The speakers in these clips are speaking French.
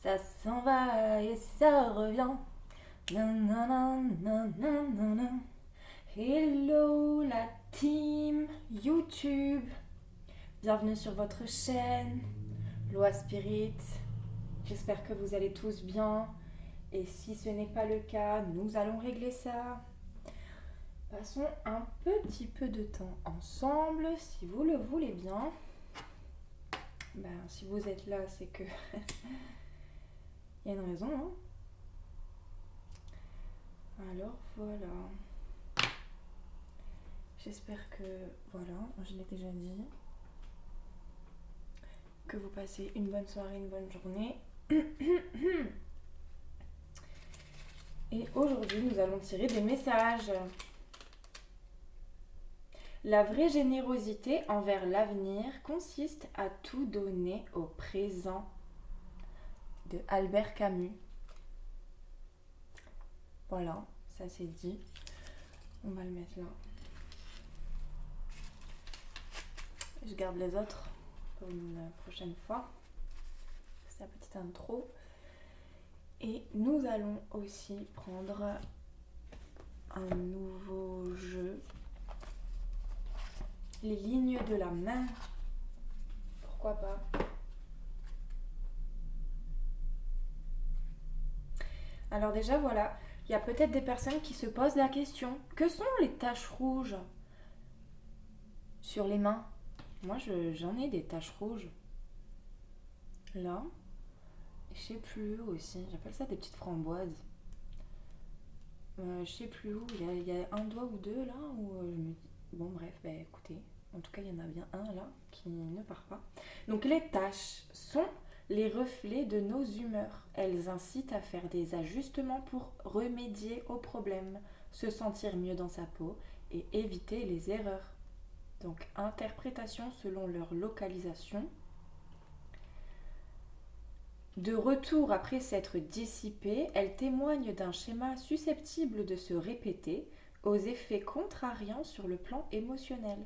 Ça s'en va et ça revient. Nanana, nanana. Hello la team YouTube. Bienvenue sur votre chaîne Loi Spirit. J'espère que vous allez tous bien. Et si ce n'est pas le cas, nous allons régler ça. Passons un petit peu de temps ensemble, si vous le voulez bien. Si vous êtes là, c'est que il y a une raison, hein. Alors voilà. J'espère que, voilà, je l'ai déjà dit, que vous passez une bonne soirée, une bonne journée. Et aujourd'hui, nous allons tirer des messages. La vraie générosité envers l'avenir consiste à tout donner au présent. De Albert Camus. Voilà, ça c'est dit. On va le mettre là. Je garde les autres pour une prochaine fois. C'est la petite intro. Et nous allons aussi prendre un nouveau jeu. Les lignes de la main. Pourquoi pas? Alors déjà, voilà, il y a peut-être des personnes qui se posent la question. Que sont les taches rouges sur les mains? Moi, j'en ai des taches rouges. Là. Je sais plus où aussi. J'appelle ça des petites framboises. Je sais plus où. Il y a un doigt ou deux là où je me dis... Bon, bref, écoutez. En tout cas, il y en a bien un là qui ne part pas. Donc, les taches sont les reflets de nos humeurs. Elles incitent à faire des ajustements pour remédier aux problèmes, se sentir mieux dans sa peau et éviter les erreurs. Donc, interprétation selon leur localisation. De retour après s'être dissipée, elles témoignent d'un schéma susceptible de se répéter aux effets contrariants sur le plan émotionnel.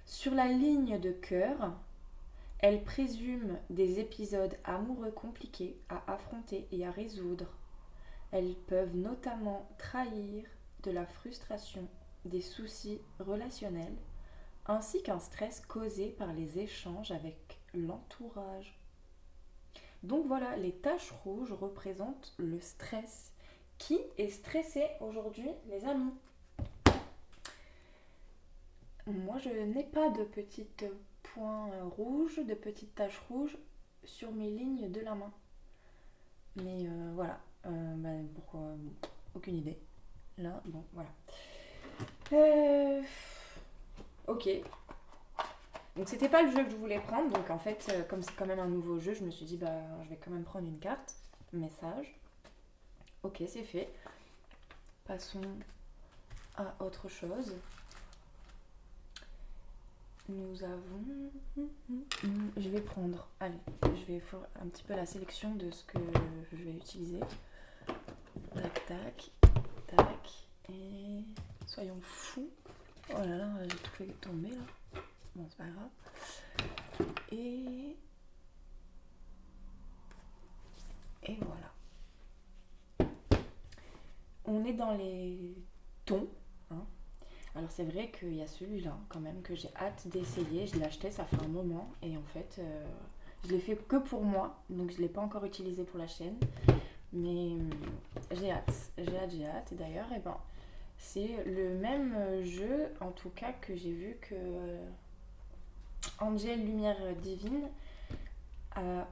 Sur la ligne de cœur, elles présument des épisodes amoureux compliqués à affronter et à résoudre. Elles peuvent notamment trahir de la frustration, des soucis relationnels, ainsi qu'un stress causé par les échanges avec l'entourage. Donc voilà, les taches rouges représentent le stress. Qui est stressé aujourd'hui, les amis? Moi, je n'ai pas de petites points rouges, de petites taches rouges sur mes lignes de la main. Mais voilà, pourquoi? Aucune idée. Là, bon, voilà. Ok. Donc c'était pas le jeu que je voulais prendre, donc en fait, comme c'est quand même un nouveau jeu, je me suis dit, je vais quand même prendre une carte. Message. Ok, c'est fait. Passons à autre chose. Nous avons... Je vais prendre... Allez, je vais faire un petit peu la sélection de ce que je vais utiliser. Tac, tac, tac. Et... Soyons fous. Oh là là, j'ai tout fait tomber là. Bon, c'est pas grave. Et voilà. On est dans les tons. Hein. Alors c'est vrai qu'il y a celui-là quand même que j'ai hâte d'essayer. Je l'ai acheté, ça fait un moment. Et en fait, je l'ai fait que pour moi. Donc je ne l'ai pas encore utilisé pour la chaîne. Mais j'ai hâte. J'ai hâte. Et d'ailleurs, c'est le même jeu, en tout cas, que j'ai vu que Angel Lumière Divine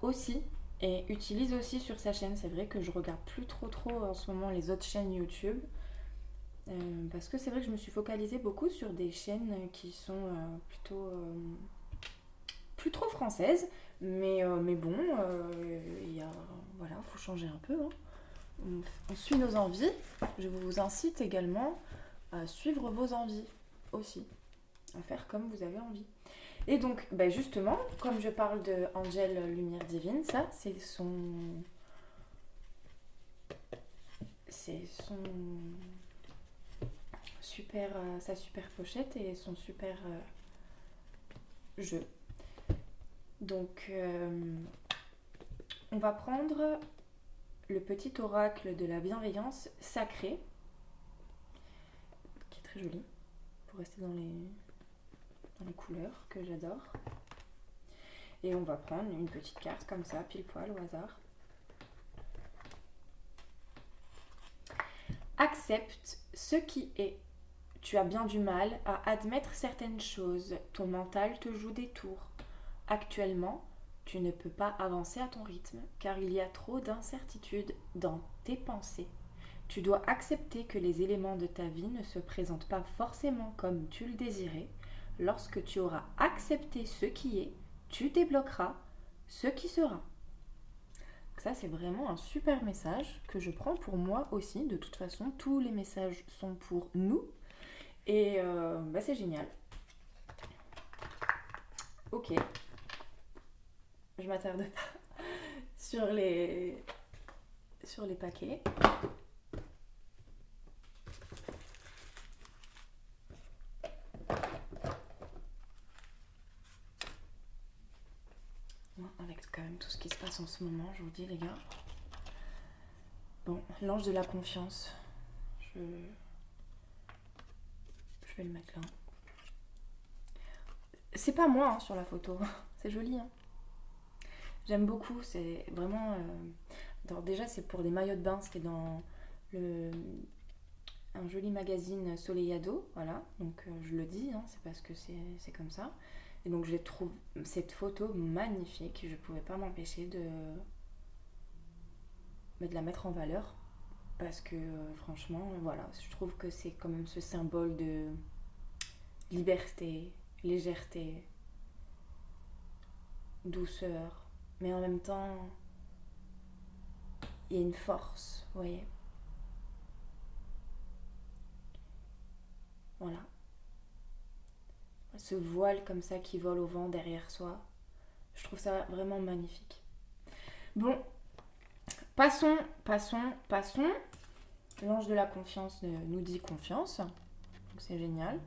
aussi et utilise aussi sur sa chaîne. C'est vrai que je regarde plus trop en ce moment les autres chaînes YouTube parce que c'est vrai que je me suis focalisée beaucoup sur des chaînes qui sont plutôt plus trop françaises, mais bon, voilà, faut changer un peu. Hein. On suit nos envies. Je vous incite également à suivre vos envies aussi, à faire comme vous avez envie. Et donc, justement, comme je parle de Angel Lumière Divine, ça, c'est super, sa super pochette et son super jeu. Donc, on va prendre le petit oracle de la bienveillance sacrée, qui est très joli, pour rester dans les couleurs que j'adore. Et on va prendre une petite carte comme ça, pile poil au hasard. Accepte ce qui est. Tu as bien du mal à admettre certaines choses. Ton mental te joue des tours. Actuellement, tu ne peux pas avancer à ton rythme car il y a trop d'incertitudes dans tes pensées. Tu dois accepter que les éléments de ta vie ne se présentent pas forcément comme tu le désirais. Lorsque tu auras accepté ce qui est, tu débloqueras ce qui sera. Ça, c'est vraiment un super message que je prends pour moi aussi. De toute façon, tous les messages sont pour nous. Et c'est génial. Ok. Je m'attarde pas sur les paquets. Avec quand même tout ce qui se passe en ce moment, je vous dis les gars. Bon, l'ange de la confiance. Je vais le mettre là. C'est pas moi sur la photo. C'est joli. J'aime beaucoup. C'est vraiment... déjà, c'est pour des maillots de bain. C'était dans un joli magazine Soleillado. Voilà. Donc, je le dis. C'est parce que c'est comme ça. Et donc, je trouve cette photo magnifique. Je pouvais pas m'empêcher de la mettre en valeur. Parce que, franchement, voilà. Je trouve que c'est quand même ce symbole de liberté, légèreté, douceur, mais en même temps il y a une force, vous voyez. Voilà. Ce voile comme ça qui vole au vent derrière soi, je trouve ça vraiment magnifique. Bon, passons. L'ange de la confiance nous dit confiance, donc c'est génial.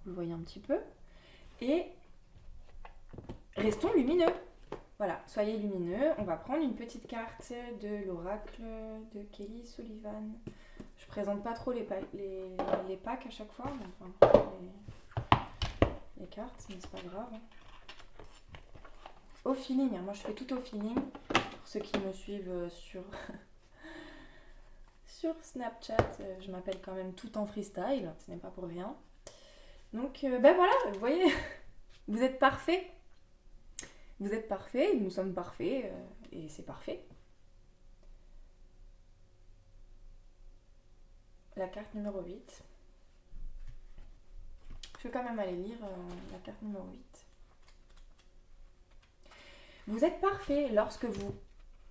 Vous le voyez un petit peu. Et restons lumineux. Voilà, soyez lumineux. On va prendre une petite carte de l'oracle de Kelly Sullivan. Je présente pas trop les packs à chaque fois, mais enfin, les cartes, mais c'est pas grave. Au feeling, moi je fais tout au feeling. Pour ceux qui me suivent sur Snapchat, je m'appelle quand même tout en freestyle, ce n'est pas pour rien. Donc voilà, vous voyez, vous êtes parfaits. Vous êtes parfaits, nous sommes parfaits, et c'est parfait. La carte numéro 8. Je vais quand même aller lire la carte numéro 8. Vous êtes parfait lorsque vous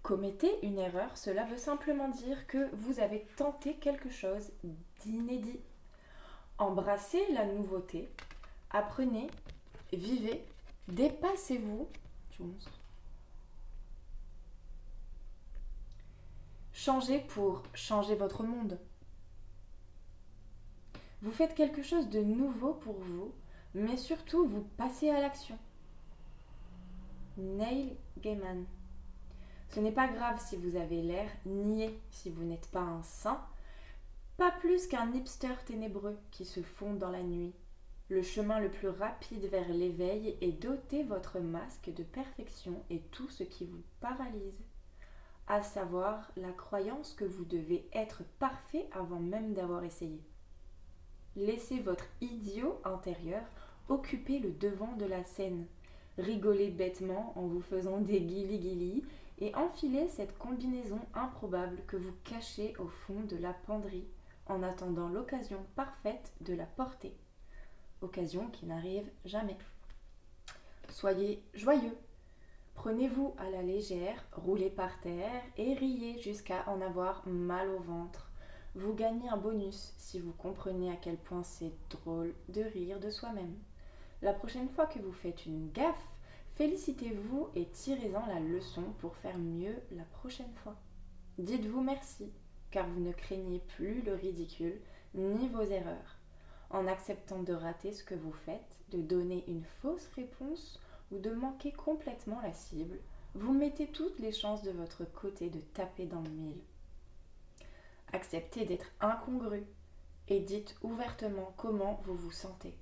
commettez une erreur. Cela veut simplement dire que vous avez tenté quelque chose d'inédit. Embrassez la nouveauté, apprenez, vivez, dépassez-vous. Changez pour changer votre monde. Vous faites quelque chose de nouveau pour vous, mais surtout vous passez à l'action. Neil Gaiman. Ce n'est pas grave si vous avez l'air niais, si vous n'êtes pas un saint, pas plus qu'un hipster ténébreux qui se fond dans la nuit. Le chemin le plus rapide vers l'éveil est d'ôter votre masque de perfection et tout ce qui vous paralyse, à savoir la croyance que vous devez être parfait avant même d'avoir essayé. Laissez votre idiot intérieur occuper le devant de la scène. Rigolez bêtement en vous faisant des guilis-guilis et enfilez cette combinaison improbable que vous cachez au fond de la penderie en attendant l'occasion parfaite de la porter. Occasion qui n'arrive jamais. Soyez joyeux. Prenez-vous à la légère, roulez par terre et riez jusqu'à en avoir mal au ventre. Vous gagnez un bonus si vous comprenez à quel point c'est drôle de rire de soi-même. La prochaine fois que vous faites une gaffe, félicitez-vous et tirez-en la leçon pour faire mieux la prochaine fois. Dites-vous merci, car vous ne craignez plus le ridicule ni vos erreurs. En acceptant de rater ce que vous faites, de donner une fausse réponse, ou de manquer complètement la cible, vous mettez toutes les chances de votre côté de taper dans le mille. Acceptez d'être incongru et dites ouvertement comment vous vous sentez.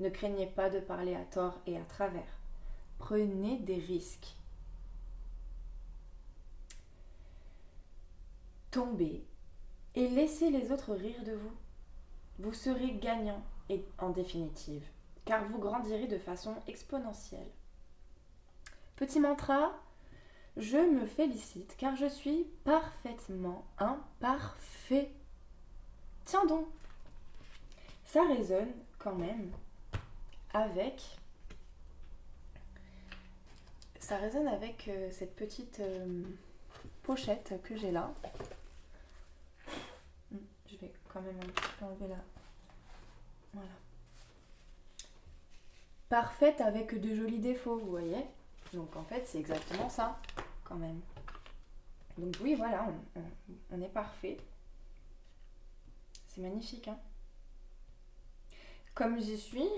Ne craignez pas de parler à tort et à travers. Prenez des risques. Tombez et laissez les autres rire de vous. Vous serez gagnant et en définitive, car vous grandirez de façon exponentielle. Petit mantra, je me félicite car je suis parfaitement imparfait. Tiens donc, ça résonne quand même avec cette petite pochette que j'ai là. Je vais quand même un petit peu enlever là. Voilà. Parfaite avec de jolis défauts, vous voyez. Donc en fait, c'est exactement ça, quand même. Donc oui, voilà, on est parfait. C'est magnifique, hein. Comme j'y suis,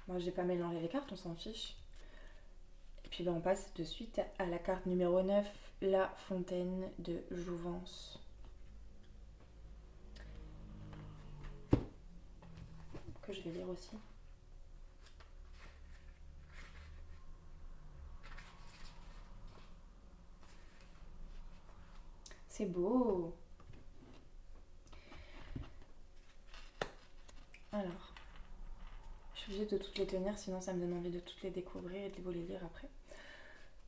moi j'ai pas mélangé les cartes, on s'en fiche. Et puis on passe de suite à la carte numéro 9, la fontaine de jouvence. Que je vais lire aussi. C'est beau. Alors, je suis obligée de toutes les tenir, sinon ça me donne envie de toutes les découvrir et de vous les lire après.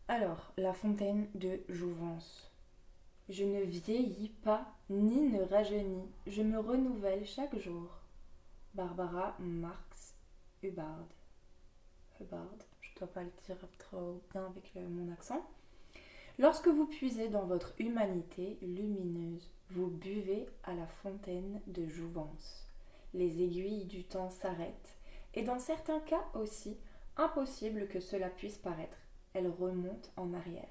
Alors, la fontaine de jouvence. Je ne vieillis pas ni ne rajeunis, je me renouvelle chaque jour. Barbara Marx Hubbard. Hubbard, je ne dois pas le dire trop bien avec mon accent. Lorsque vous puisez dans votre humanité lumineuse, vous buvez à la fontaine de jouvence. Les aiguilles du temps s'arrêtent, et dans certains cas aussi, impossible que cela puisse paraître, elles remontent en arrière.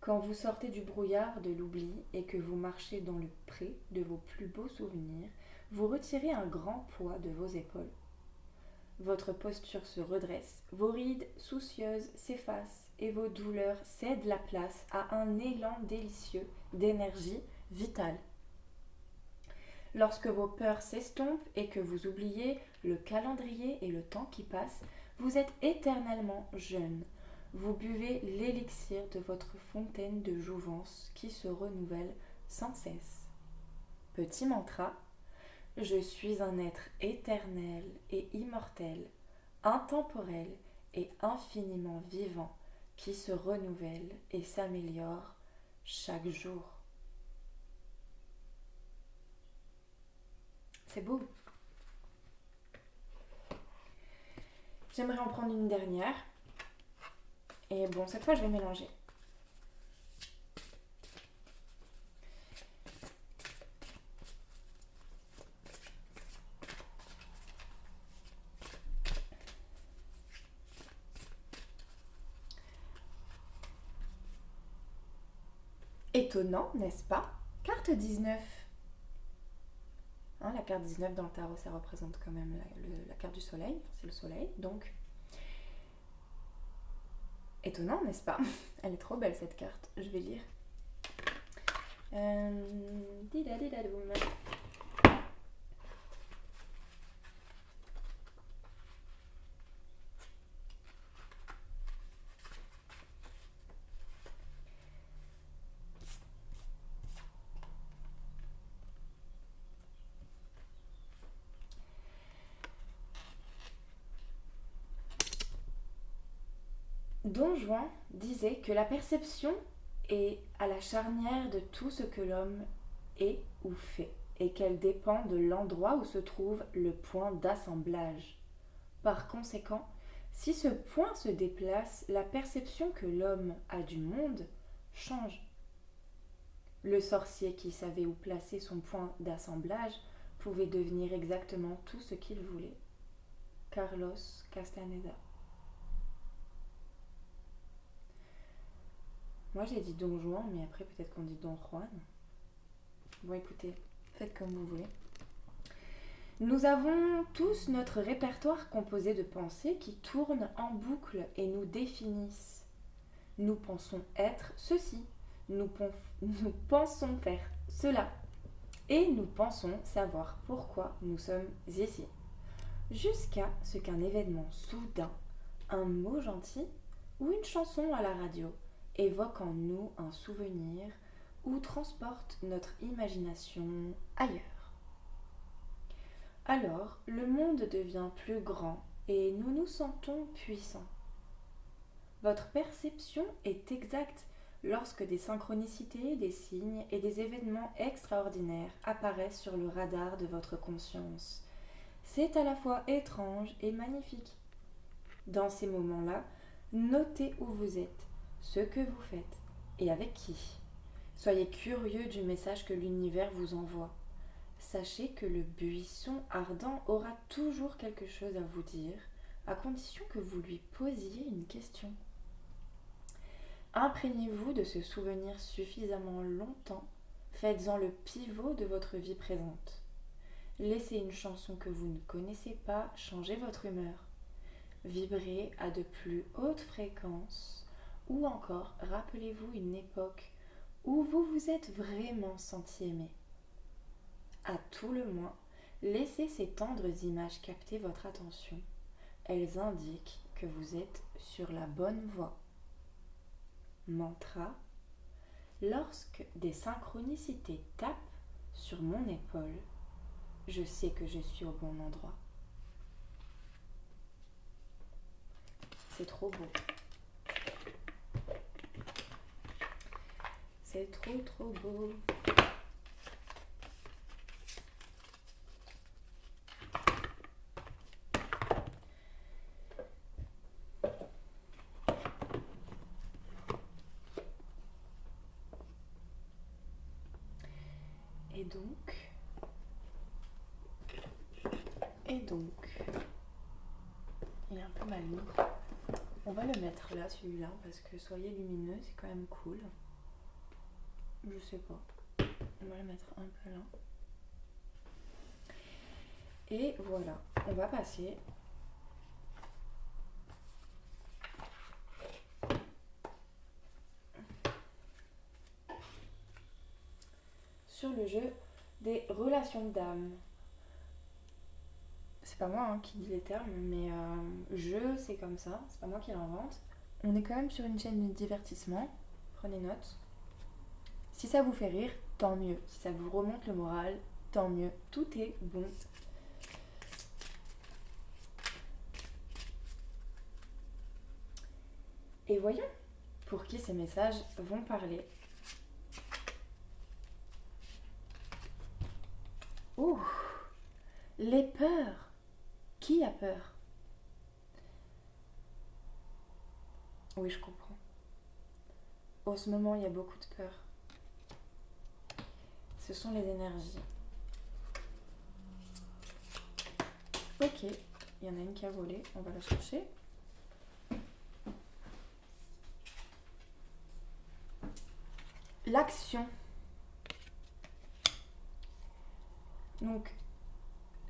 Quand vous sortez du brouillard de l'oubli et que vous marchez dans le pré de vos plus beaux souvenirs, vous retirez un grand poids de vos épaules. Votre posture se redresse, vos rides soucieuses s'effacent et vos douleurs cèdent la place à un élan délicieux d'énergie vitale. Lorsque vos peurs s'estompent et que vous oubliez le calendrier et le temps qui passe, vous êtes éternellement jeune. Vous buvez l'élixir de votre fontaine de jouvence qui se renouvelle sans cesse. Petit mantra, je suis un être éternel et immortel, intemporel et infiniment vivant qui se renouvelle et s'améliore chaque jour. C'est beau. J'aimerais en prendre une dernière. Et bon, cette fois, je vais mélanger. Étonnant, n'est-ce pas? Carte 19. Hein, la carte 19 dans le tarot, ça représente quand même la carte du soleil. Enfin, c'est le soleil, donc... Étonnant, n'est-ce pas? Elle est trop belle, cette carte. Je vais lire. Don Juan disait que la perception est à la charnière de tout ce que l'homme est ou fait, et qu'elle dépend de l'endroit où se trouve le point d'assemblage. Par conséquent, si ce point se déplace, la perception que l'homme a du monde change. Le sorcier qui savait où placer son point d'assemblage pouvait devenir exactement tout ce qu'il voulait. Carlos Castaneda. Moi j'ai dit Don Juan, mais après peut-être qu'on dit Don Juan. Bon écoutez, faites comme vous voulez. Nous avons tous notre répertoire composé de pensées qui tournent en boucle et nous définissent. Nous pensons être ceci, nous pensons faire cela, et nous pensons savoir pourquoi nous sommes ici. Jusqu'à ce qu'un événement soudain, un mot gentil ou une chanson à la radio évoque en nous un souvenir ou transporte notre imagination ailleurs. Alors, le monde devient plus grand et nous nous sentons puissants. Votre perception est exacte lorsque des synchronicités, des signes et des événements extraordinaires apparaissent sur le radar de votre conscience. C'est à la fois étrange et magnifique. Dans ces moments-là, notez où vous êtes, ce que vous faites et avec qui. Soyez curieux du message que l'univers vous envoie. Sachez que le buisson ardent aura toujours quelque chose à vous dire, à condition que vous lui posiez une question. Imprégnez-vous de ce souvenir suffisamment longtemps, faites-en le pivot de votre vie présente. Laissez une chanson que vous ne connaissez pas changer votre humeur. Vibrez à de plus hautes fréquences, ou encore rappelez-vous une époque où vous vous êtes vraiment senti aimé. À tout le moins, laissez ces tendres images capter votre attention. Elles indiquent que vous êtes sur la bonne voie. Mantra. Lorsque des synchronicités tapent sur mon épaule, je sais que je suis au bon endroit. C'est trop beau. C'est trop beau. Et donc, il est un peu mal mis. On va le mettre là, celui-là, parce que soyez lumineux, c'est quand même cool. Je sais pas. On va le mettre un peu là. Et voilà, on va passer sur le jeu des relations d'âme. C'est pas moi qui dis les termes, mais jeu, c'est comme ça, c'est pas moi qui l'invente. On est quand même sur une chaîne de divertissement, prenez note. Si ça vous fait rire, tant mieux. Si ça vous remonte le moral, tant mieux. Tout est bon. Et voyons pour qui ces messages vont parler. Ouh, les peurs. Qui a peur? Oui, je comprends. En ce moment, il y a beaucoup de peur. Ce sont les énergies. Ok, il y en a une qui a volé, on va la chercher. L'action. Donc,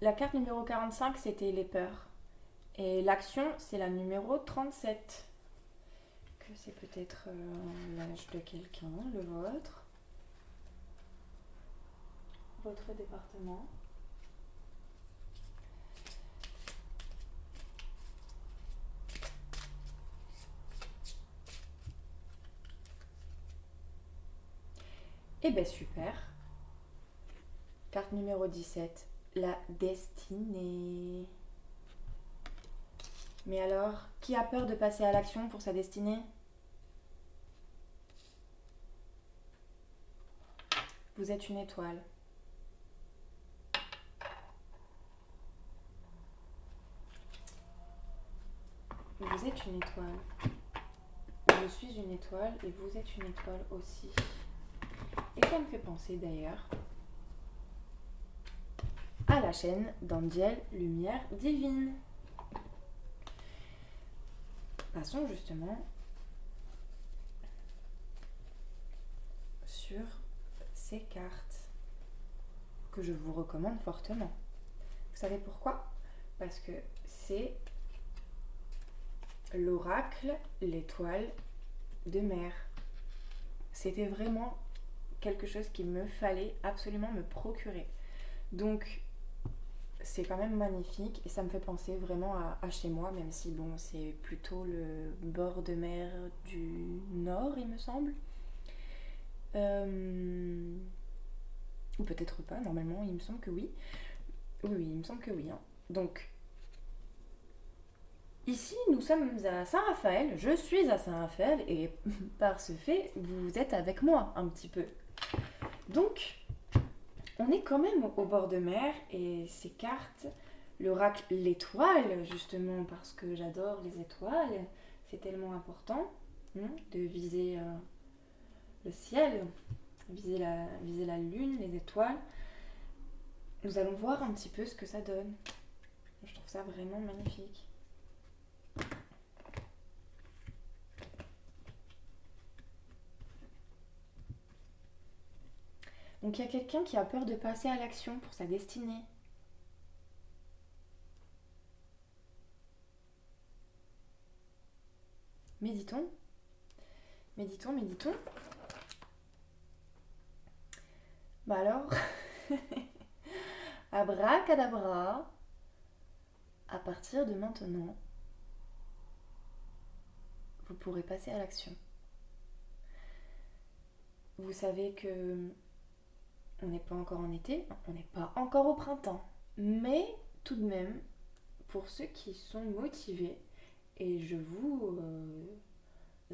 la carte numéro 45, c'était les peurs. Et l'action, c'est la numéro 37. Que c'est peut-être l'âge de quelqu'un, le vôtre. Votre département. Eh ben super. Carte numéro 17, la destinée. Mais alors, qui a peur de passer à l'action pour sa destinée? Vous êtes une étoile. Vous êtes une étoile. Je suis une étoile et vous êtes une étoile aussi. Et ça me fait penser d'ailleurs à la chaîne d'Angel Lumière Divine. Passons justement sur ces cartes que je vous recommande fortement. savez pourquoi? Parce que c'est l'oracle, l'étoile de mer. C'était vraiment quelque chose qu'il me fallait absolument me procurer. Donc c'est quand même magnifique et ça me fait penser vraiment à chez moi, même si bon, c'est plutôt le bord de mer du nord, il me semble. Ou peut-être pas, normalement, il me semble que oui. Oui, il me semble que oui. Hein. Donc, ici, nous sommes à Saint-Raphaël, je suis à Saint-Raphaël, et par ce fait, vous êtes avec moi un petit peu. Donc, on est quand même au bord de mer, et ces cartes, l'oracle l'étoile, justement, parce que j'adore les étoiles, c'est tellement important de viser le ciel, viser la lune, les étoiles. Nous allons voir un petit peu ce que ça donne. Je trouve ça vraiment magnifique. Donc il y a quelqu'un qui a peur de passer à l'action pour sa destinée. Méditons. Méditons, méditons. Bah alors, abracadabra, à partir de maintenant, vous pourrez passer à l'action. Vous savez que on n'est pas encore en été, on n'est pas encore au printemps, mais tout de même, pour ceux qui sont motivés, et je vous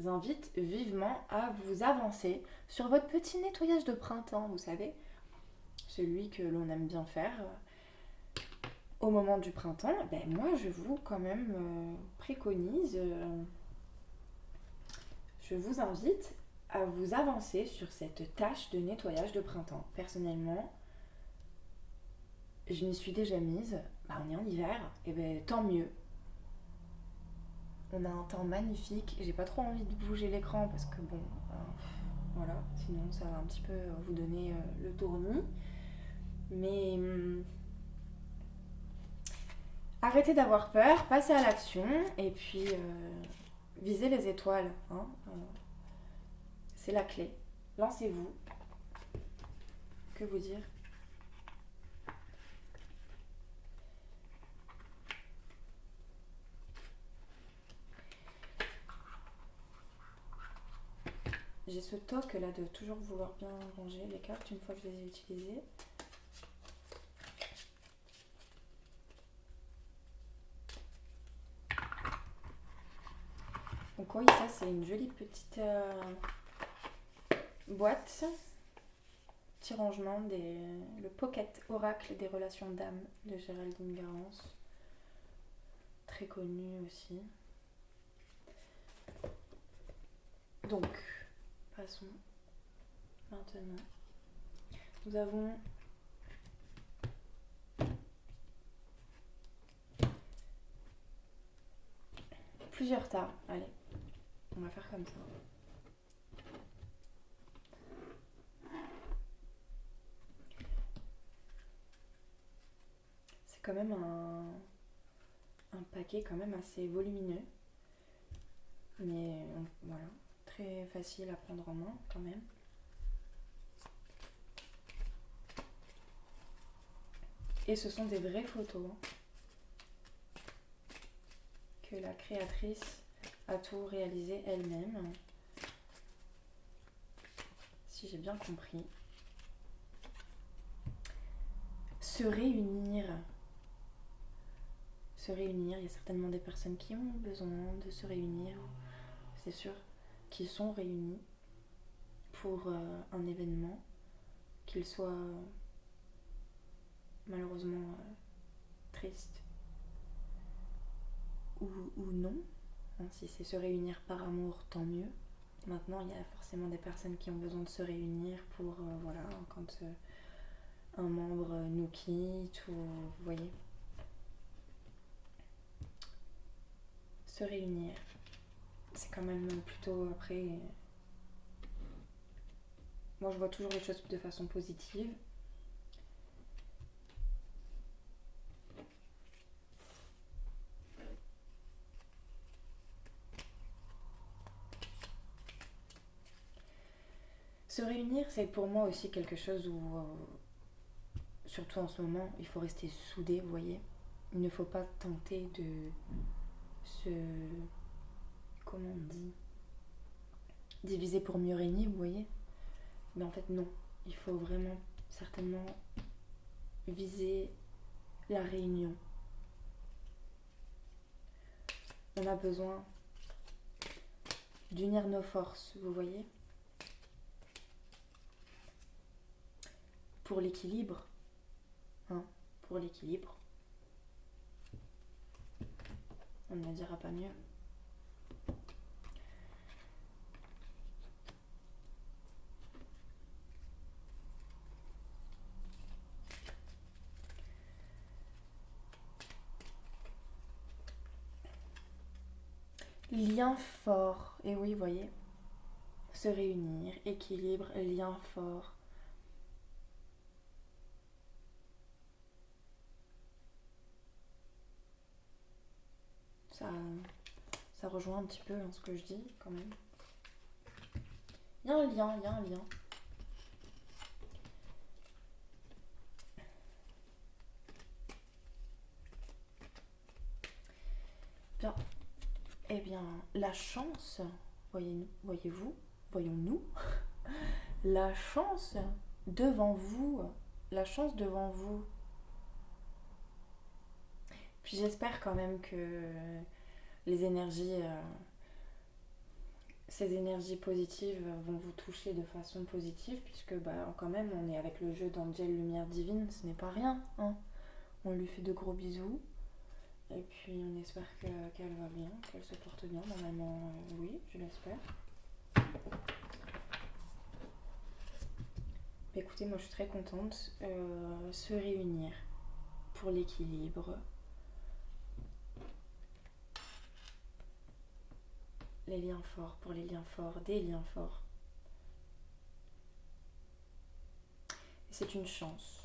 invite vivement à vous avancer sur votre petit nettoyage de printemps, vous savez, celui que l'on aime bien faire au moment du printemps. Ben moi je vous quand même préconise, je vous invite à vous avancer sur cette tâche de nettoyage de printemps. Personnellement, je m'y suis déjà mise, on est en hiver, et ben tant mieux. On a un temps magnifique, j'ai pas trop envie de bouger l'écran parce que bon, voilà, sinon ça va un petit peu vous donner le tournis. Mais arrêtez d'avoir peur, passez à l'action et puis visez les étoiles. Hein, c'est la clé. Lancez-vous. Que vous dire? J'ai ce toc là de toujours vouloir bien ranger les cartes une fois que je les ai utilisées. Donc oui, ça c'est une jolie petite boîte. Petit rangement, le Pocket Oracle des relations d'âme de Géraldine Garance. Très connue aussi. Donc, passons maintenant. Nous avons plusieurs tas. Allez, on va faire comme ça. C'est quand même un paquet quand même assez volumineux. Mais voilà, très facile à prendre en main quand même. Et ce sont des vraies photos que la créatrice a tout réalisé elle-même. Si j'ai bien compris. Se réunir, il y a certainement des personnes qui ont besoin de se réunir, c'est sûr, qui sont réunies pour un événement, qu'il soit malheureusement triste ou non. Si c'est se réunir par amour, tant mieux. Maintenant, il y a forcément des personnes qui ont besoin de se réunir pour, voilà, quand un membre nous quitte ou, vous voyez. Se réunir, c'est quand même plutôt après... Moi, je vois toujours les choses de façon positive. Se réunir, c'est pour moi aussi quelque chose où, surtout en ce moment, il faut rester soudé, vous voyez. Il ne faut pas tenter de se... Comment on dit, diviser pour mieux régner, vous voyez. Mais en fait, non. Il faut vraiment, certainement, viser la réunion. On a besoin d'unir nos forces, vous voyez. Pour l'équilibre. Pour l'équilibre. On ne dira pas mieux. Lien fort. Et oui, vous voyez. Se réunir, équilibre, lien fort. Ça rejoint un petit peu ce que je dis quand même. Il y a un lien, il y a un lien. Bien. Eh bien, la chance, voyez-vous, voyons-nous, la chance devant vous, Puis j'espère quand même que les énergies, ces énergies positives vont vous toucher de façon positive, puisque quand même on est avec le jeu d'Angel Lumière Divine, ce n'est pas rien. On lui fait de gros bisous. Et puis on espère qu'elle va bien, qu'elle se porte bien. Normalement, oui, je l'espère. Écoutez, moi je suis très contente. Se réunir pour l'équilibre. Les liens forts pour les liens forts, des liens forts. Et c'est une chance.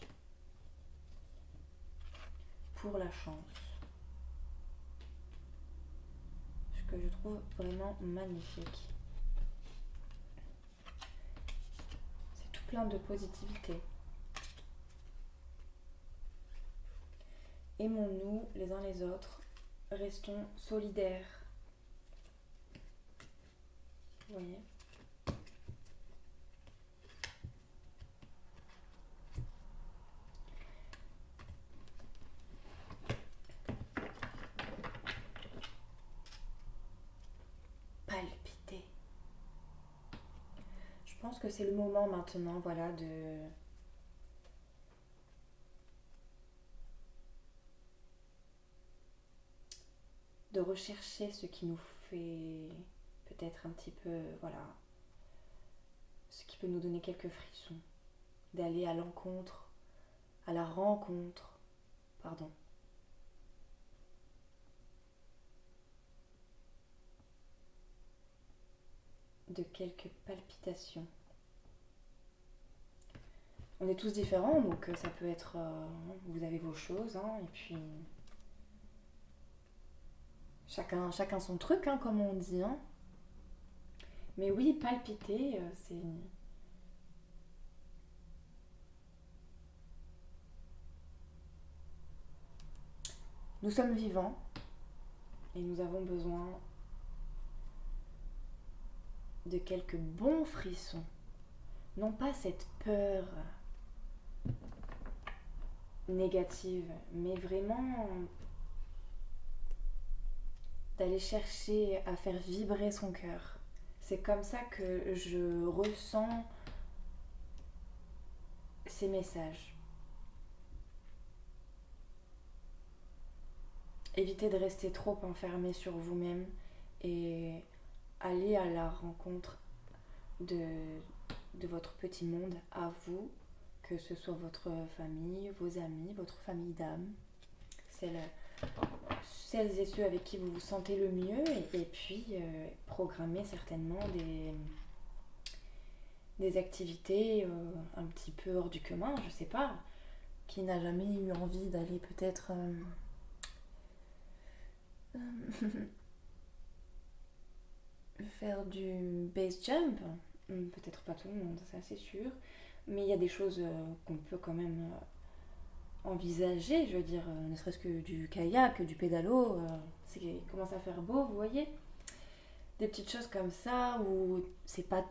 Pour la chance. Ce que je trouve vraiment magnifique. C'est tout plein de positivité. Aimons-nous les uns les autres. Restons solidaires. Vous voyez ? Palpiter. Je pense que c'est le moment maintenant, voilà, de rechercher ce qui nous fait peut-être un petit peu, voilà, ce qui peut nous donner quelques frissons, d'aller à la rencontre, de quelques palpitations. On est tous différents, donc ça peut être, vous avez vos choses, et puis chacun son truc, comme on dit. Mais oui, palpiter, c'est... Nous sommes vivants et nous avons besoin de quelques bons frissons. Non pas cette peur négative, mais vraiment d'aller chercher à faire vibrer son cœur. C'est comme ça que je ressens ces messages. Évitez de rester trop enfermé sur vous-même et allez à la rencontre de votre petit monde à vous, que ce soit votre famille, vos amis, votre famille d'âme, celles et ceux avec qui vous vous sentez le mieux, et puis programmer certainement des activités un petit peu hors du commun, je sais pas, qui n'a jamais eu envie d'aller peut-être faire du base jump, Peut-être pas tout le monde, ça c'est sûr. Mais il y a des choses qu'on peut quand même envisager. Je veux dire, ne serait-ce que du kayak, du pédalo. Il commence à faire beau, vous voyez. Des petites choses comme ça où c'est pas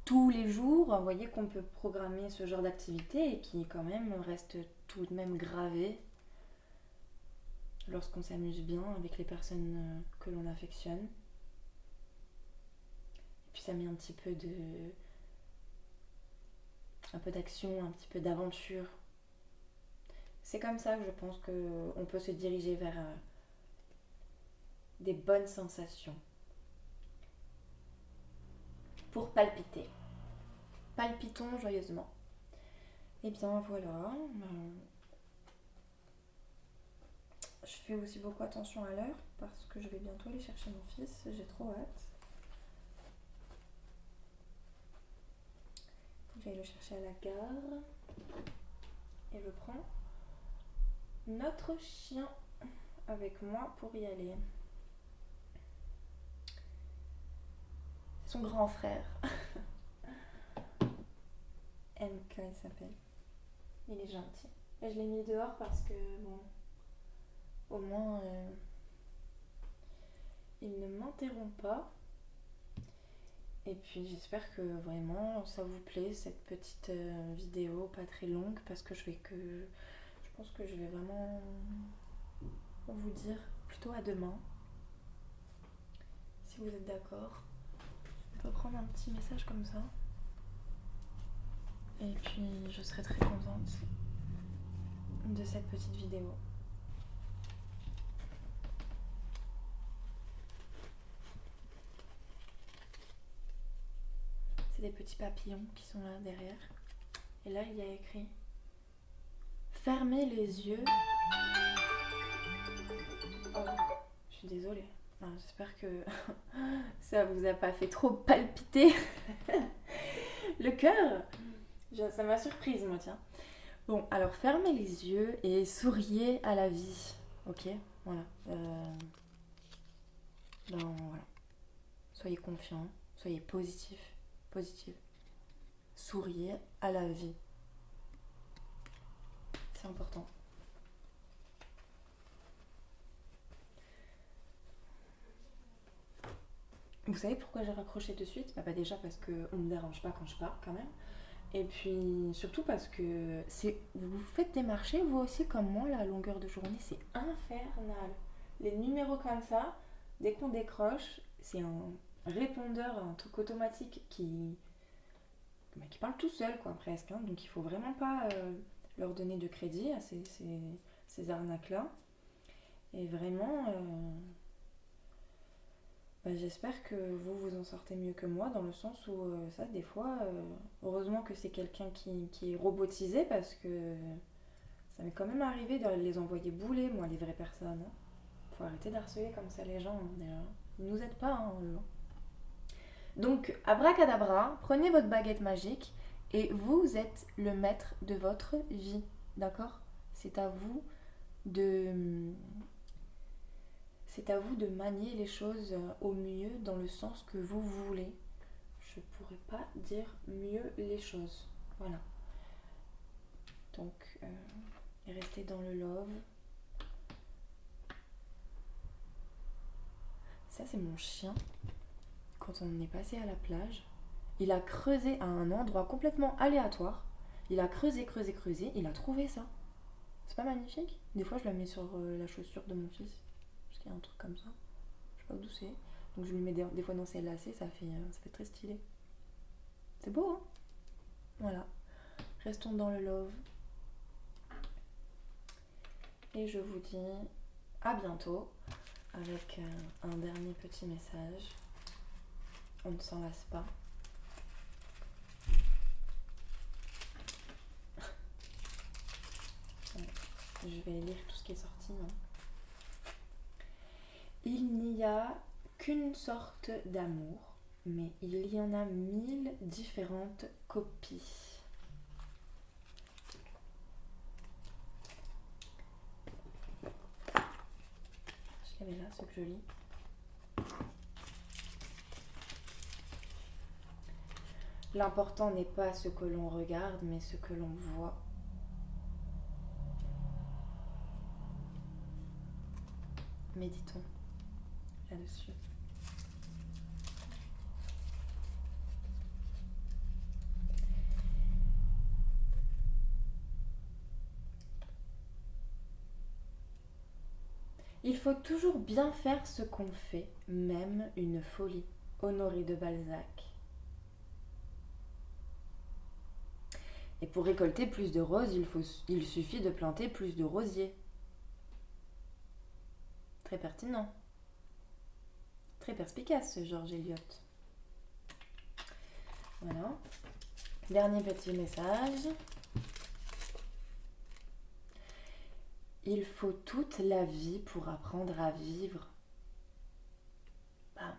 tous les jours, vous voyez, qu'on peut programmer ce genre d'activité et qui quand même reste tout de même gravé lorsqu'on s'amuse bien avec les personnes que l'on affectionne. Et puis ça met un peu d'action, un petit peu d'aventure. C'est comme ça que je pense qu'on peut se diriger vers des bonnes sensations. Pour palpiter. Palpitons joyeusement. Et bien voilà. Je fais aussi beaucoup attention à l'heure parce que je vais bientôt aller chercher mon fils. J'ai trop hâte. Faut que j'aille le chercher à la gare. Et je prends notre chien avec moi pour y aller. C'est son grand frère. MK il s'appelle. Il est gentil. Et je l'ai mis dehors parce que bon, au moins il ne m'interrompt pas. Et puis j'espère que vraiment ça vous plaît cette petite vidéo pas très longue parce que je pense que je vais vraiment vous dire plutôt à demain. Si vous êtes d'accord, on peut prendre un petit message comme ça. Et puis je serai très contente de cette petite vidéo. C'est des petits papillons qui sont là derrière. Et là il y a écrit fermez les yeux. Oh, je suis désolée. J'espère que ça vous a pas fait trop palpiter le cœur. Ça m'a surprise moi, tiens. Bon, alors fermez les yeux et souriez à la vie. Ok, voilà. Voilà. Soyez confiants, soyez positif. Souriez à la vie. C'est important. Vous savez pourquoi j'ai raccroché de suite ? Bah déjà parce qu'on ne me dérange pas quand je parle quand même. Et puis surtout parce que vous faites des marchés vous aussi comme moi, la longueur de journée c'est infernal. Les numéros comme ça, dès qu'on décroche, c'est un répondeur, un truc automatique qui parle tout seul quoi presque. Hein. Donc il faut vraiment pas leur donner de crédit à ces arnaques là. Et vraiment... j'espère que vous en sortez mieux que moi dans le sens où ça des fois heureusement que c'est quelqu'un qui est robotisé parce que ça m'est quand même arrivé de les envoyer bouler moi les vraies personnes. Hein. Faut arrêter d'harceler comme ça les gens déjà. Ils nous aident pas hein, eux. Donc abracadabra, prenez votre baguette magique et vous êtes le maître de votre vie, d'accord ? C'est à vous de manier les choses au mieux dans le sens que vous voulez. Je pourrais pas dire mieux les choses. Voilà. Donc, restez dans le love. Ça, c'est mon chien. Quand on est passé à la plage, il a creusé à un endroit complètement aléatoire. Il a creusé. Il a trouvé ça. C'est pas magnifique ? Des fois, je la mets sur la chaussure de mon fils. Parce qu'il y a un truc comme ça. Je sais pas d'où c'est. Donc je lui mets des fois dans ses lacets, ça fait très stylé. C'est beau, hein ? Voilà. Restons dans le love. Et je vous dis à bientôt avec un dernier petit message. On ne s'en lasse pas. Je vais lire tout ce qui est sorti. Hein. Il n'y a qu'une sorte d'amour, mais il y en a 1000 différentes copies. Je l'avais là, ce que je lis. L'important n'est pas ce que l'on regarde, mais ce que l'on voit. Méditons là-dessus. Il faut toujours bien faire ce qu'on fait, même une folie. Honoré de Balzac. Et pour récolter plus de roses, il suffit de planter plus de rosiers. Très pertinent. Très perspicace, ce George Eliot. Voilà. Dernier petit message. Il faut toute la vie pour apprendre à vivre. Bam.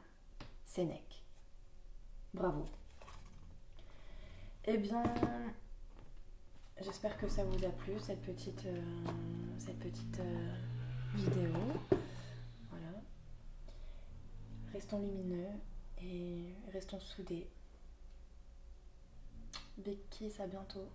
Sénèque. Bravo. Eh bien, j'espère que ça vous a plu, cette petite vidéo. Voilà. Restons lumineux et restons soudés. Big kiss, à bientôt.